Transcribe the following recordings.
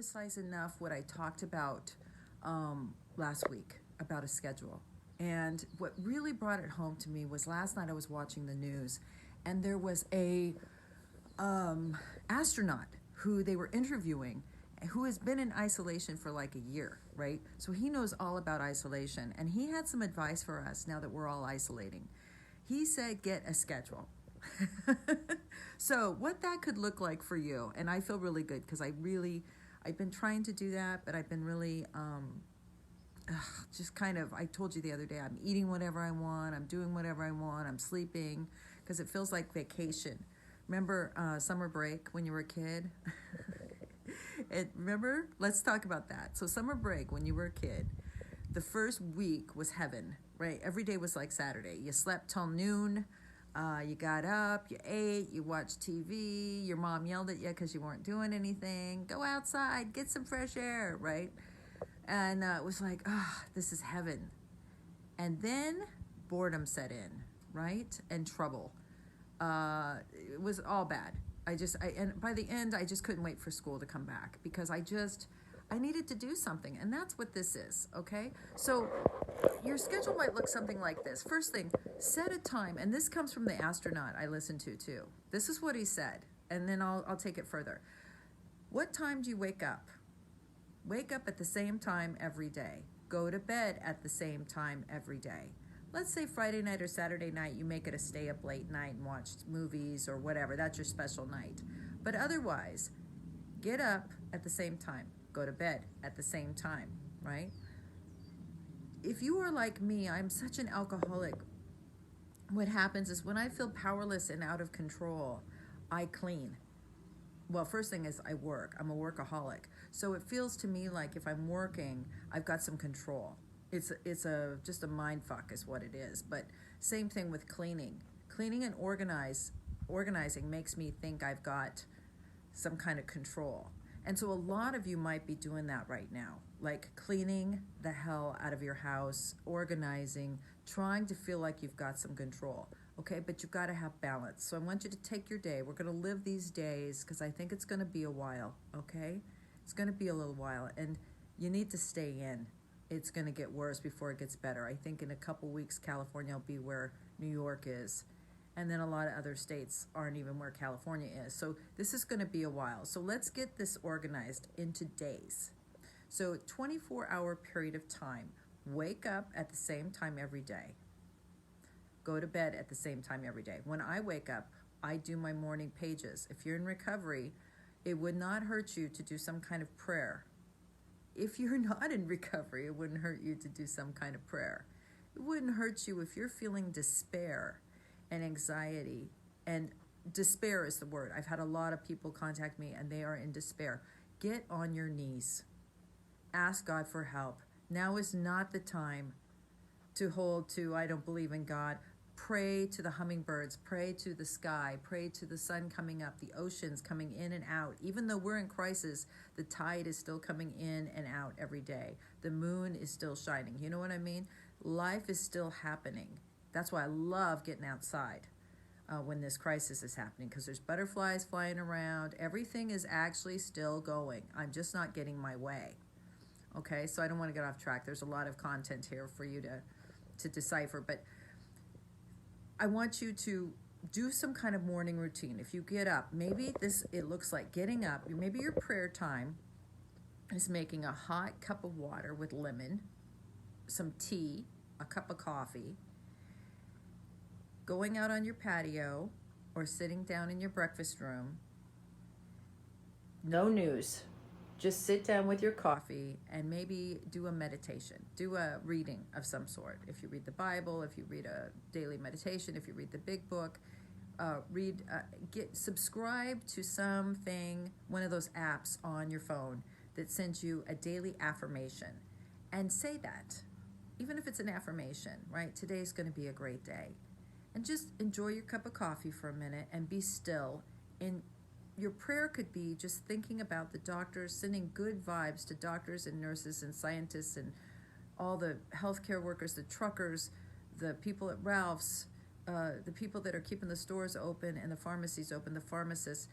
emphasize enough what I talked about last week about a schedule. And what really brought it home to me was last night I was watching the news, and there was a astronaut who they were interviewing who has been in isolation for like a year, right? So he knows all about isolation, and he had some advice for us now that we're all isolating. He said, get a schedule. So what that could look like for you, and I feel really good because I've been trying to do that, but I've been really just kind of, I told you the other day, I'm eating whatever I want, I'm doing whatever I want, I'm sleeping, because it feels like vacation. Remember summer break when you were a kid? Remember? Let's talk about that. So summer break when you were a kid, the first week was heaven, right? Every day was like Saturday. You slept till noon. You got up, you ate, you watched TV. Your mom yelled at you because you weren't doing anything. Go outside, get some fresh air, right? And it was like, this is heaven. And then boredom set in, right? And trouble. It was all bad. And by the end, I just couldn't wait for school to come back because I needed to do something. And that's what this is, okay? So your schedule might look something like this. First thing, set a time. And this comes from the astronaut I listened to too. This is what he said. And then I'll take it further. What time do you wake up? Wake up at the same time every day. Go to bed at the same time every day. Let's say Friday night or Saturday night, you make it a stay up late night and watch movies or whatever. That's your special night. But otherwise, get up at the same time. Go to bed at the same time, right? If you are like me, I'm such an alcoholic. What happens is when I feel powerless and out of control, I clean. Well, first thing is I work. I'm a workaholic. So it feels to me like if I'm working, I've got some control. It's just a mind fuck is what it is. But same thing with cleaning. Cleaning and organizing makes me think I've got some kind of control. And so a lot of you might be doing that right now, like cleaning the hell out of your house, organizing, trying to feel like you've got some control. Okay, but you've got to have balance. So I want you to take your day. We're going to live these days because I think it's going to be a while, okay? It's going to be a little while, and you need to stay in. It's going to get worse before it gets better. I think in a couple weeks, California will be where New York is. And then a lot of other states aren't even where California is. So this is going to be a while. So let's get this organized into days. So 24-hour period of time. Wake up at the same time every day. Go to bed at the same time every day. When I wake up, I do my morning pages. If you're in recovery, it would not hurt you to do some kind of prayer. If you're not in recovery, it wouldn't hurt you to do some kind of prayer. It wouldn't hurt you if you're feeling despair and anxiety. And despair is the word. I've had a lot of people contact me and they are in despair. Get on your knees. Ask God for help. Now is not the time to hold to, I don't believe in God. Pray to the hummingbirds, pray to the sky, pray to the sun coming up, the oceans coming in and out. Even though we're in crisis, the tide is still coming in and out every day. The moon is still shining. You know what I mean? Life is still happening. That's why I love getting outside when this crisis is happening, because there's butterflies flying around. Everything is actually still going. I'm just not getting my way. Okay, so I don't want to get off track. There's a lot of content here for you to decipher, but I want you to do some kind of morning routine. If you get up, maybe it looks like getting up. Maybe your prayer time is making a hot cup of water with lemon, some tea, a cup of coffee, going out on your patio or sitting down in your breakfast room. No news. Just sit down with your coffee and maybe do a meditation. Do a reading of some sort. If you read the Bible, if you read a daily meditation, if you read the big book, subscribe to something, one of those apps on your phone that sends you a daily affirmation. And say that, even if it's an affirmation, right? Today's going to be a great day. And just enjoy your cup of coffee for a minute and be still. Your prayer could be just thinking about the doctors, sending good vibes to doctors and nurses and scientists and all the healthcare workers, the truckers, the people at Ralph's, the people that are keeping the stores open and the pharmacies open, the pharmacists.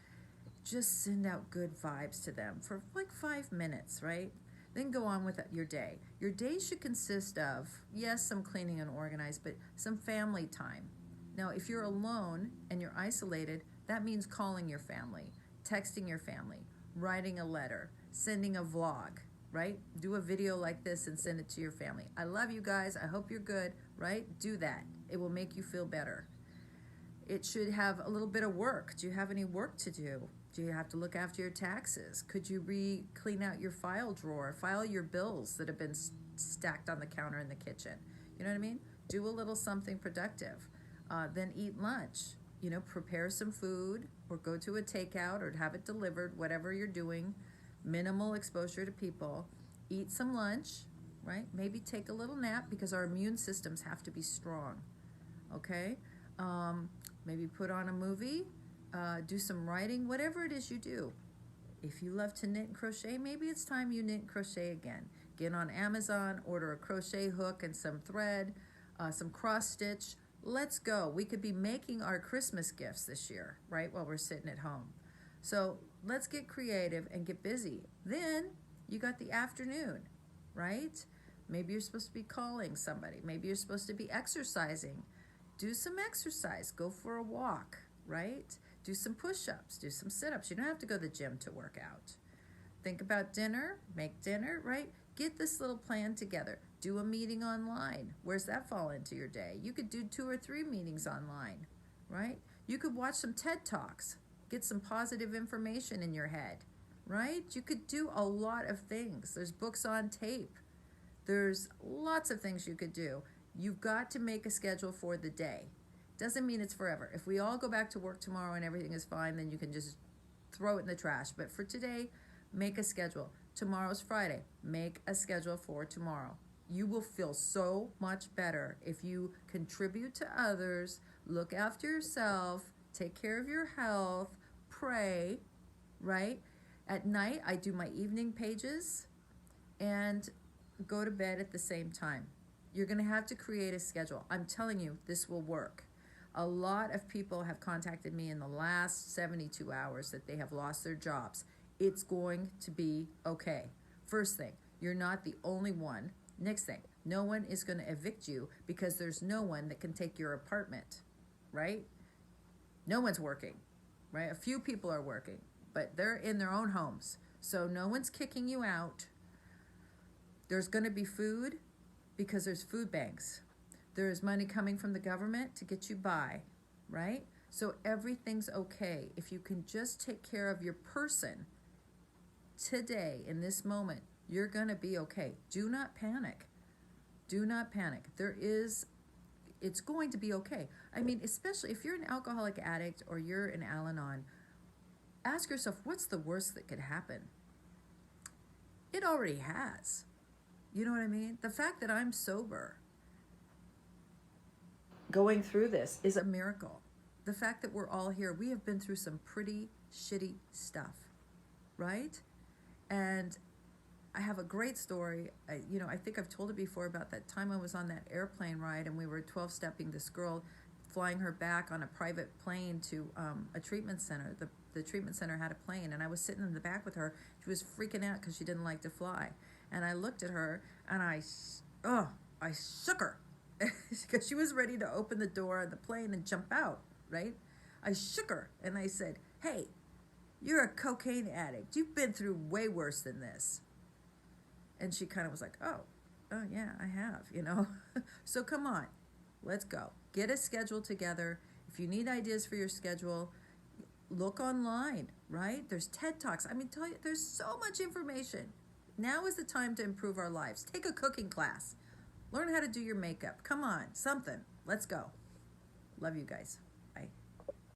just send out good vibes to them for like 5 minutes, right? Then go on with your day. Your day should consist of, yes, some cleaning and organized, but some family time. Now, if you're alone and you're isolated, that means calling your family, texting your family, writing a letter, sending a vlog, right? Do a video like this and send it to your family. I love you guys. I hope you're good, right? Do that. It will make you feel better. It should have a little bit of work. Do you have any work to do? Do you have to look after your taxes? Could you clean out your file drawer, file your bills that have been stacked on the counter in the kitchen? You know what I mean? Do a little something productive. Then eat lunch. You know, prepare some food or go to a takeout or have it delivered, whatever you're doing. Minimal exposure to people. Eat some lunch, right? Maybe take a little nap because our immune systems have to be strong, okay? Maybe put on a movie, do some writing, whatever it is you do. If you love to knit and crochet, maybe it's time you knit and crochet again. Get on Amazon, order a crochet hook and some thread, some cross stitch. Let's go. We could be making our Christmas gifts this year, right, while we're sitting at home. So let's get creative and get busy. Then you got the afternoon, right? Maybe you're supposed to be calling somebody. Maybe you're supposed to be exercising. Do some exercise. Go for a walk, right? Do some push-ups. Do some sit-ups. You don't have to go to the gym to work out. Think about dinner. Make dinner, right? Get this little plan together. Do a meeting online. Where's that fall into your day? You could do 2 or 3 meetings online, right? You could watch some TED Talks. Get some positive information in your head, right? You could do a lot of things. There's books on tape. There's lots of things you could do. You've got to make a schedule for the day. Doesn't mean it's forever. If we all go back to work tomorrow and everything is fine, then you can just throw it in the trash. But for today, make a schedule. Tomorrow's Friday. Make a schedule for tomorrow. You will feel so much better if you contribute to others, look after yourself, take care of your health, pray, right? At night, I do my evening pages and go to bed at the same time. You're going to have to create a schedule. I'm telling you, this will work. A lot of people have contacted me in the last 72 hours that they have lost their jobs. It's going to be okay. First thing, you're not the only one. Next thing, no one is going to evict you because there's no one that can take your apartment, right? No one's working, right? A few people are working, but they're in their own homes. So no one's kicking you out. There's going to be food because there's food banks. There's money coming from the government to get you by, right? So everything's okay. If you can just take care of your person today, in this moment, you're going to be okay. Do not panic. Do not panic. It's going to be okay. I mean, especially if you're an alcoholic addict or you're an Al-Anon, ask yourself, what's the worst that could happen? It already has. You know what I mean? The fact that I'm sober, going through this, is a miracle. The fact that we're all here, we have been through some pretty shitty stuff, right? And I have a great story. I think I've told it before about that time I was on that airplane ride and we were 12-stepping this girl, flying her back on a private plane to a treatment center. The treatment center had a plane, and I was sitting in the back with her. She was freaking out because she didn't like to fly. And I looked at her, and I shook her because she was ready to open the door of the plane and jump out, right? I shook her, and I said, hey, you're a cocaine addict. You've been through way worse than this. And she kind of was like, oh yeah, I have, So come on, let's go. Get a schedule together. If you need ideas for your schedule, look online, right? There's TED Talks. I mean, there's so much information. Now is the time to improve our lives. Take a cooking class. Learn how to do your makeup. Come on, something. Let's go. Love you guys.